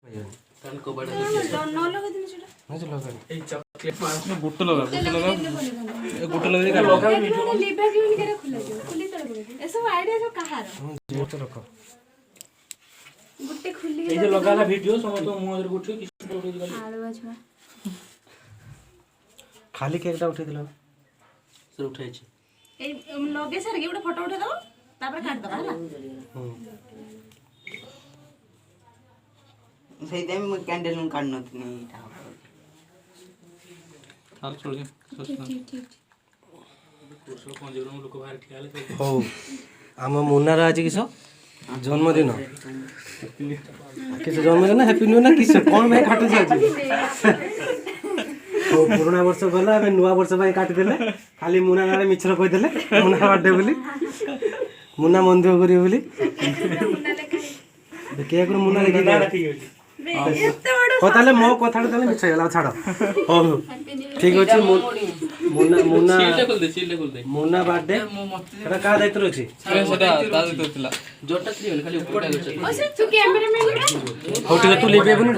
कान को बड़ा न लगा दिन सेटा नहीं चलो कर ए चॉकलेट मार गुट लगा ए गुट लगा का लगा वीडियो लिबा क्यों नहीं करे खुला जो खुली तड़ पड़े ए सब आईडिया सब कहार जो तो रखो गुट्टे खुली ए जो लगाला वीडियो समतो मुंह रे गुट्टे किछ फोटो दिला आलू बछवा खाली केकटा उठे दिलो से उठाई छी ए लगे सर के फोटो उठा दो तापर काट दो हला सही टाइम में कैंडल में काटना नहीं था हाल छोड़ दे ठीक पुरुष कोन जेरो लोक बाहर ठियाले हो आम मुन्नार आज किस जन्मदिन किस जन्मदिन हैप्पी न्यू ना किस कौन भाई काटु छ आज तो पुराना वर्ष गला आमे नुवा वर्ष भाई काटि देले खाली मुन्ना नाले मिछर कहि देले मुन्ना बर्थडे बोली मुन्ना मंदिर करी बोली देखिए कर मुन्ना देखि ठीक अछि एते बड़ हो ताले मो कथा ताले मिछ गेला छाड़ हो ठीक अछि मुन्ना सील खोल दे मुन्ना बर्थडे एटा का दायित्व अछि सेटा ता दितला जोटा थ्री खाली ऊपर ओ से तू कैमरामैन हो ठीक तू लेबे बनी